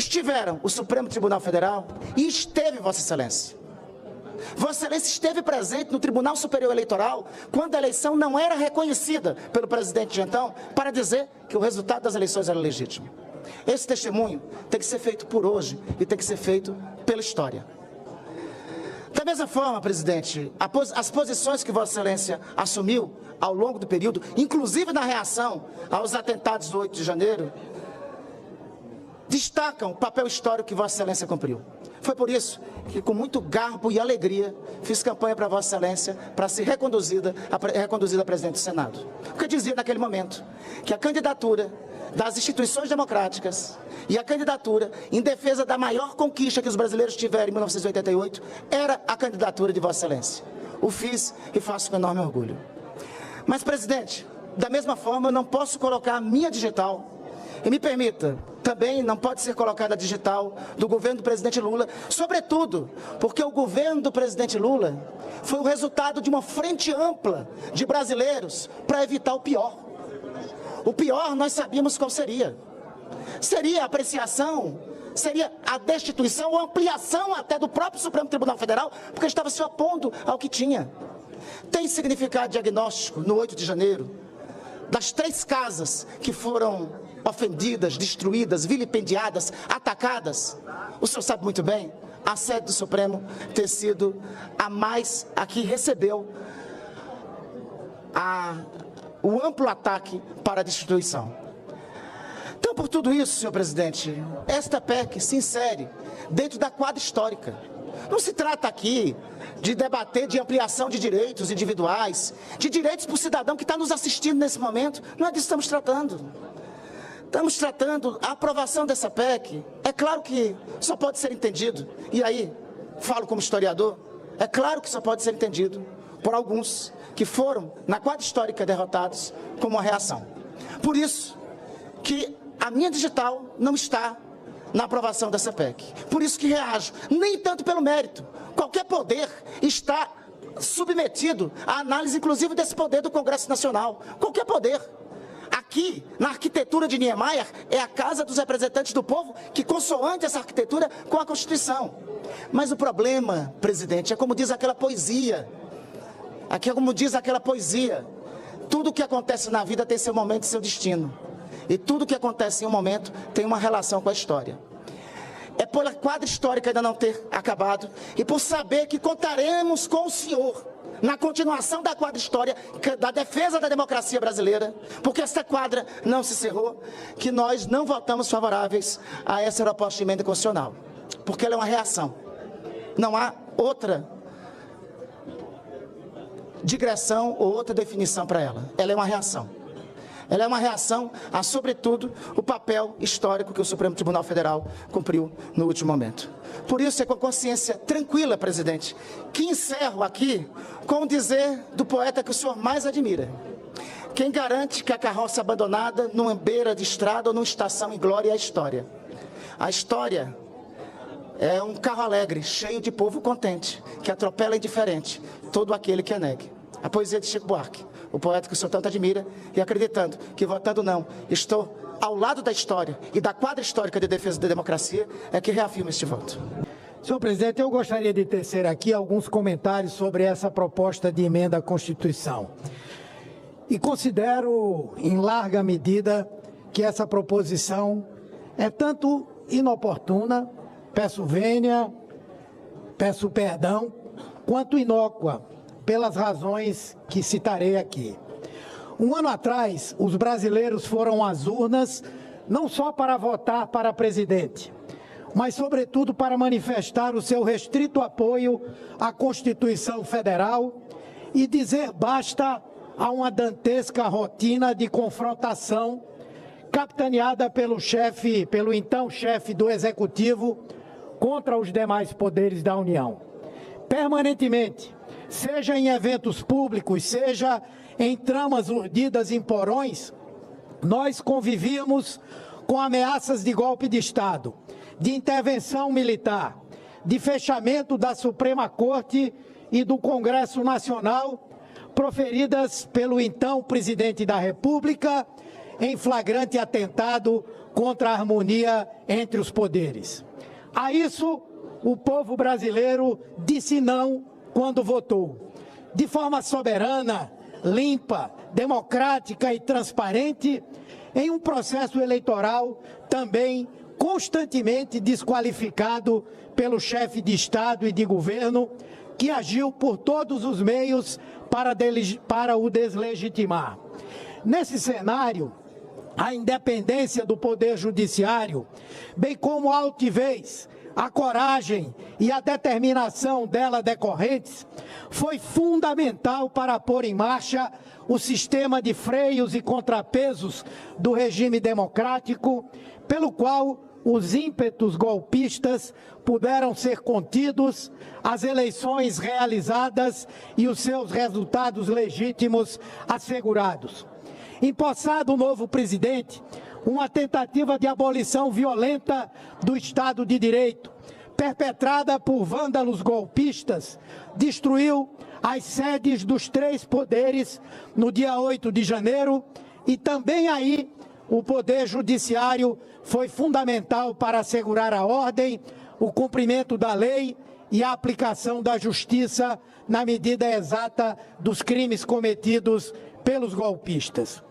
estiveram o Supremo Tribunal Federal e esteve Vossa Excelência. Vossa Excelência esteve presente no Tribunal Superior Eleitoral quando a eleição não era reconhecida pelo presidente de então para dizer que o resultado das eleições era legítimo. Esse testemunho tem que ser feito por hoje e tem que ser feito pela história. Da mesma forma, presidente, as posições que Vossa Excelência assumiu ao longo do período, inclusive na reação aos atentados do 8 de janeiro, destacam o papel histórico que Vossa Excelência cumpriu. Foi por isso que, com muito garbo e alegria, fiz campanha para Vossa Excelência para ser reconduzida a presidente do Senado. Porque dizia naquele momento que a candidatura das instituições democráticas e a candidatura em defesa da maior conquista que os brasileiros tiveram em 1988 era a candidatura de Vossa Excelência. O fiz e faço com enorme orgulho. Mas, presidente, da mesma forma, eu não posso colocar a minha digital. E me permita, também não pode ser colocada a digital do governo do presidente Lula, sobretudo porque o governo do presidente Lula foi o resultado de uma frente ampla de brasileiros para evitar o pior. O pior nós sabíamos qual seria. Seria a apreciação, seria a destituição ou ampliação até do próprio Supremo Tribunal Federal, porque estava se opondo ao que tinha. Tem significado diagnóstico no 8 de janeiro, das 3 casas que foram ofendidas, destruídas, vilipendiadas, atacadas. O senhor sabe muito bem, a sede do Supremo ter sido a que recebeu o amplo ataque para a destituição. Então, por tudo isso, senhor presidente, esta PEC se insere dentro da quadra histórica. Não se trata aqui de debater de ampliação de direitos individuais, de direitos para o cidadão que está nos assistindo nesse momento. Não é disso que estamos tratando. Estamos tratando a aprovação dessa PEC. É claro que só pode ser entendido, e aí, falo como historiador, é claro que só pode ser entendido por alguns que foram, na quadra histórica, derrotados como uma reação. Por isso que a minha digital não está na aprovação dessa PEC. Por isso que reajo, nem tanto pelo mérito. Qualquer poder está submetido à análise, inclusive, desse poder do Congresso Nacional. Qualquer poder. Aqui, na arquitetura de Niemeyer, é a casa dos representantes do povo que consoante essa arquitetura com a Constituição. Mas o problema, presidente, é como diz aquela poesia. Aqui é como diz aquela poesia. Tudo o que acontece na vida tem seu momento e seu destino. E tudo o que acontece em um momento tem uma relação com a história. É pela quadra histórica ainda não ter acabado e por saber que contaremos com o senhor na continuação da quadra história, da defesa da democracia brasileira, porque essa quadra não se encerrou, que nós não votamos favoráveis a essa proposta de emenda constitucional, porque ela é uma reação. Não há outra digressão ou outra definição para ela. Ela é uma reação. Ela é uma reação a, sobretudo, o papel histórico que o Supremo Tribunal Federal cumpriu no último momento. Por isso é com a consciência tranquila, presidente, que encerro aqui com o dizer do poeta que o senhor mais admira. Quem garante que a carroça abandonada numa beira de estrada ou numa estação em glória é a história. A história é um carro alegre, cheio de povo contente, que atropela indiferente todo aquele que a negue. A poesia de Chico Buarque, o poeta que o senhor tanto admira, e acreditando que, votando não, estou ao lado da história e da quadra histórica de defesa da democracia, é que reafirma este voto. Senhor presidente, eu gostaria de tecer aqui alguns comentários sobre essa proposta de emenda à Constituição. E considero, em larga medida, que essa proposição é tanto inoportuna, peço vênia, peço perdão, quanto inócua, pelas razões que citarei aqui. Um ano atrás, os brasileiros foram às urnas não só para votar para presidente, mas, sobretudo, para manifestar o seu restrito apoio à Constituição Federal e dizer basta a uma dantesca rotina de confrontação capitaneada pelo então chefe do Executivo contra os demais poderes da União. Permanentemente, seja em eventos públicos, seja em tramas urdidas em porões, nós convivíamos com ameaças de golpe de Estado, de intervenção militar, de fechamento da Suprema Corte e do Congresso Nacional, proferidas pelo então presidente da República, em flagrante atentado contra a harmonia entre os poderes. A isso, o povo brasileiro disse não quando votou. De forma soberana, limpa, democrática e transparente, em um processo eleitoral também constantemente desqualificado pelo chefe de Estado e de governo, que agiu por todos os meios para o deslegitimar. Nesse cenário, a independência do Poder Judiciário, bem como a altivez, a coragem e a determinação dela decorrentes, foi fundamental para pôr em marcha o sistema de freios e contrapesos do regime democrático, pelo qual os ímpetos golpistas puderam ser contidos, as eleições realizadas e os seus resultados legítimos assegurados. Empossado o novo presidente, uma tentativa de abolição violenta do Estado de Direito, perpetrada por vândalos golpistas, destruiu as sedes dos 3 poderes no dia 8 de janeiro e também aí o Poder Judiciário foi fundamental para assegurar a ordem, o cumprimento da lei e a aplicação da justiça na medida exata dos crimes cometidos pelos golpistas.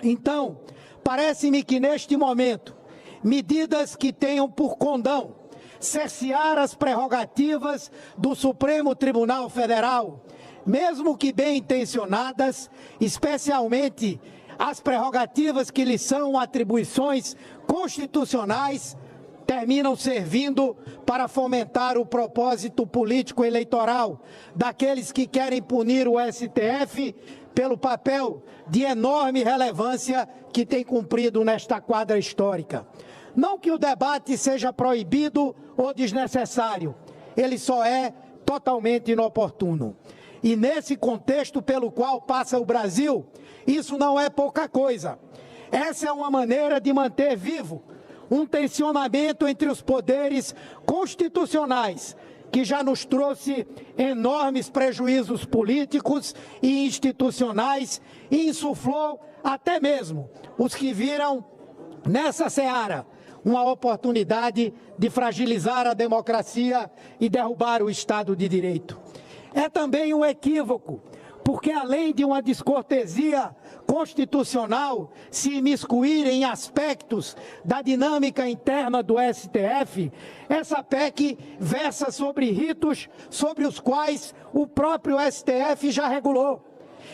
Então, parece-me que neste momento, medidas que tenham por condão cercear as prerrogativas do Supremo Tribunal Federal, mesmo que bem intencionadas, especialmente as prerrogativas que lhes são atribuições constitucionais, terminam servindo para fomentar o propósito político eleitoral daqueles que querem punir o STF pelo papel de enorme relevância que tem cumprido nesta quadra histórica. Não que o debate seja proibido ou desnecessário, ele só é totalmente inoportuno. E nesse contexto pelo qual passa o Brasil, isso não é pouca coisa. Essa é uma maneira de manter vivo um tensionamento entre os poderes constitucionais, que já nos trouxe enormes prejuízos políticos e institucionais e insuflou até mesmo os que viram nessa seara uma oportunidade de fragilizar a democracia e derrubar o Estado de Direito. É também um equívoco, porque além de uma descortesia constitucional se imiscuir em aspectos da dinâmica interna do STF, essa PEC versa sobre ritos sobre os quais o próprio STF já regulou.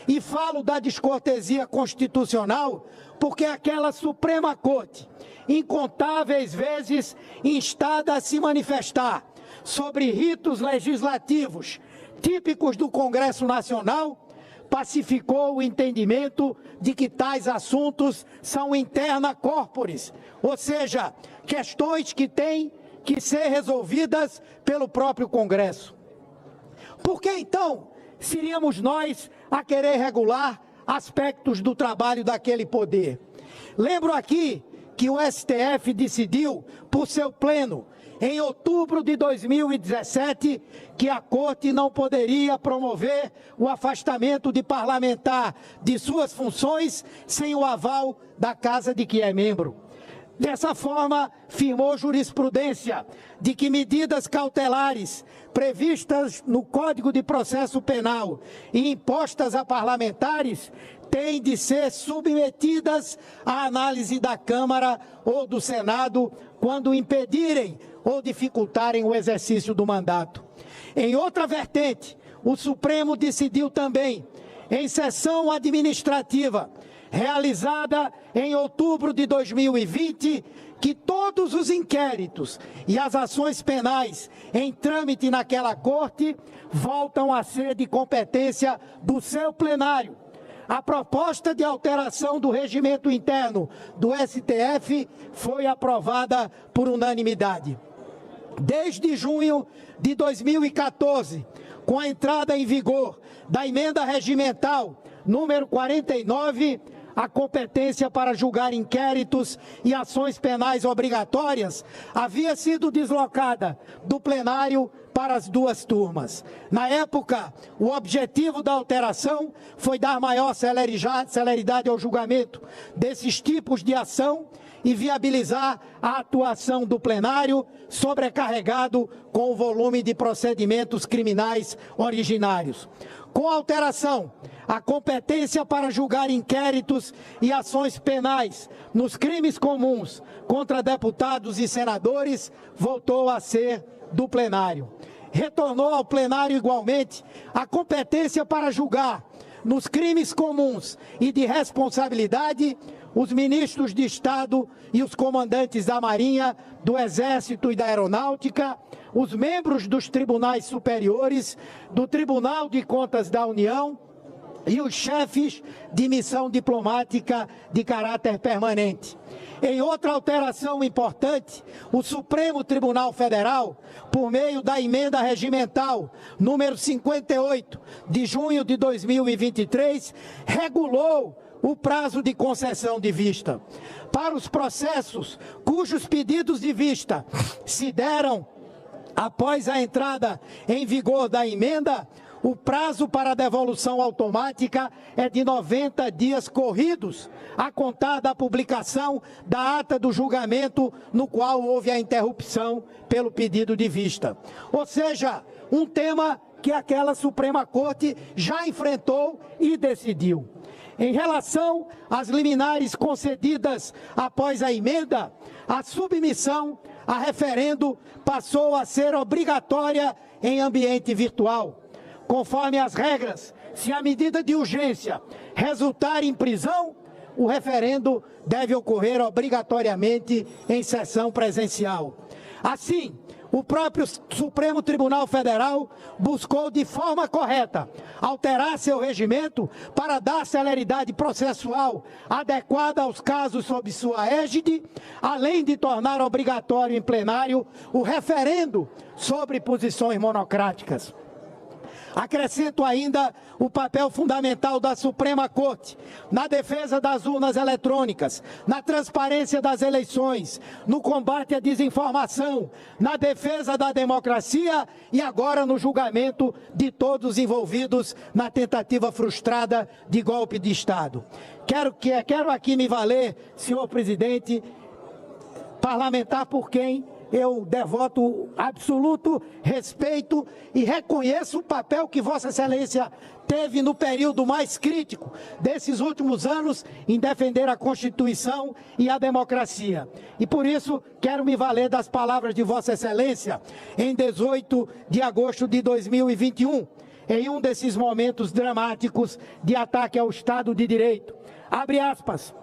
E falo da descortesia constitucional porque aquela Suprema Corte, incontáveis vezes instada a se manifestar sobre ritos legislativos típicos do Congresso Nacional, pacificou o entendimento de que tais assuntos são interna corporis, ou seja, questões que têm que ser resolvidas pelo próprio Congresso. Por que então seríamos nós a querer regular aspectos do trabalho daquele poder? Lembro aqui que o STF decidiu, por seu pleno, em outubro de 2017, que a Corte não poderia promover o afastamento de parlamentar de suas funções sem o aval da casa de que é membro. Dessa forma, firmou jurisprudência de que medidas cautelares previstas no Código de Processo Penal e impostas a parlamentares têm de ser submetidas à análise da Câmara ou do Senado quando impedirem ou dificultarem o exercício do mandato. Em outra vertente, o Supremo decidiu também, em sessão administrativa, realizada em outubro de 2020, que todos os inquéritos e as ações penais em trâmite naquela Corte voltam a ser de competência do seu plenário. A proposta de alteração do regimento interno do STF foi aprovada por unanimidade. Desde junho de 2014, com a entrada em vigor da emenda regimental número 49, a competência para julgar inquéritos e ações penais obrigatórias havia sido deslocada do plenário para as duas turmas. Na época, o objetivo da alteração foi dar maior celeridade ao julgamento desses tipos de ação e viabilizar a atuação do plenário sobrecarregado com o volume de procedimentos criminais originários. Com a alteração, a competência para julgar inquéritos e ações penais nos crimes comuns contra deputados e senadores voltou a ser do plenário. Retornou ao plenário igualmente a competência para julgar nos crimes comuns e de responsabilidade os ministros de Estado e os comandantes da Marinha, do Exército e da Aeronáutica, os membros dos tribunais superiores, do Tribunal de Contas da União e os chefes de missão diplomática de caráter permanente. Em outra alteração importante, o Supremo Tribunal Federal, por meio da emenda regimental número 58 de junho de 2023, regulou o prazo de concessão de vista. Para os processos cujos pedidos de vista se deram após a entrada em vigor da emenda, o prazo para devolução automática é de 90 dias corridos, a contar da publicação da ata do julgamento no qual houve a interrupção pelo pedido de vista. Ou seja, um tema que aquela Suprema Corte já enfrentou e decidiu. Em relação às liminares concedidas após a emenda, a submissão a referendo passou a ser obrigatória em ambiente virtual. Conforme as regras, se a medida de urgência resultar em prisão, o referendo deve ocorrer obrigatoriamente em sessão presencial. Assim, o próprio Supremo Tribunal Federal buscou de forma correta alterar seu regimento para dar celeridade processual adequada aos casos sob sua égide, além de tornar obrigatório em plenário o referendo sobre posições monocráticas. Acrescento ainda o papel fundamental da Suprema Corte na defesa das urnas eletrônicas, na transparência das eleições, no combate à desinformação, na defesa da democracia e agora no julgamento de todos envolvidos na tentativa frustrada de golpe de Estado. Quero aqui me valer, senhor presidente, parlamentar por quem eu devoto absoluto respeito e reconheço o papel que Vossa Excelência teve no período mais crítico desses últimos anos em defender a Constituição e a democracia. E por isso quero me valer das palavras de Vossa Excelência em 18 de agosto de 2021, em um desses momentos dramáticos de ataque ao Estado de Direito. Abre aspas.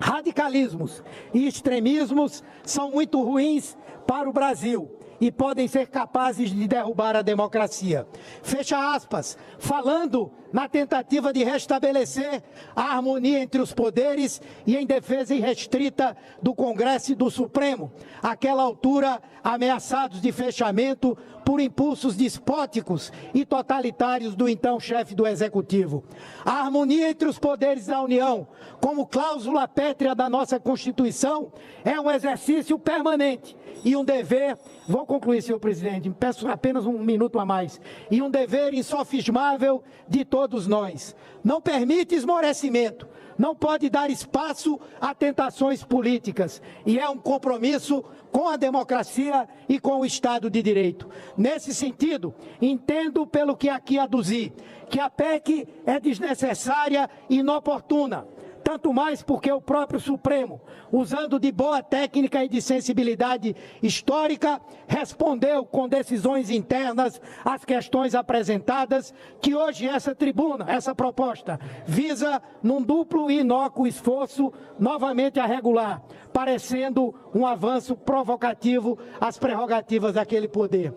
Radicalismos e extremismos são muito ruins para o Brasil e podem ser capazes de derrubar a democracia. Fecha aspas, falando na tentativa de restabelecer a harmonia entre os poderes e em defesa irrestrita do Congresso e do Supremo, àquela altura ameaçados de fechamento por impulsos despóticos e totalitários do então chefe do Executivo. A harmonia entre os poderes da União, como cláusula pétrea da nossa Constituição, é um exercício permanente e um dever, vou concluir, senhor presidente, peço apenas um minuto a mais, e um dever insofismável de todos nós. Não permite esmorecimento, não pode dar espaço a tentações políticas e é um compromisso com a democracia e com o Estado de Direito. Nesse sentido, entendo pelo que aqui aduzi, que a PEC é desnecessária e inoportuna, tanto mais porque o próprio Supremo, usando de boa técnica e de sensibilidade histórica, respondeu com decisões internas às questões apresentadas, que hoje essa tribuna, essa proposta, visa, num duplo e inócuo esforço, novamente a regular, parecendo um avanço provocativo às prerrogativas daquele poder.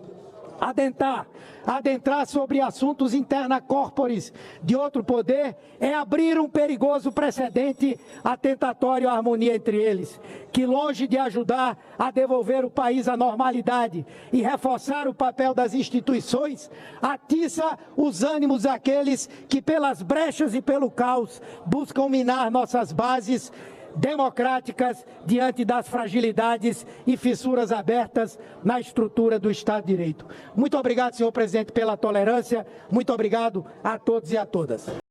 Adentrar sobre assuntos interna corporis de outro poder é abrir um perigoso precedente atentatório à harmonia entre eles, que longe de ajudar a devolver o país à normalidade e reforçar o papel das instituições, atiça os ânimos daqueles que pelas brechas e pelo caos buscam minar nossas bases democráticas diante das fragilidades e fissuras abertas na estrutura do Estado de Direito. Muito obrigado, senhor presidente, pela tolerância. Muito obrigado a todos e a todas.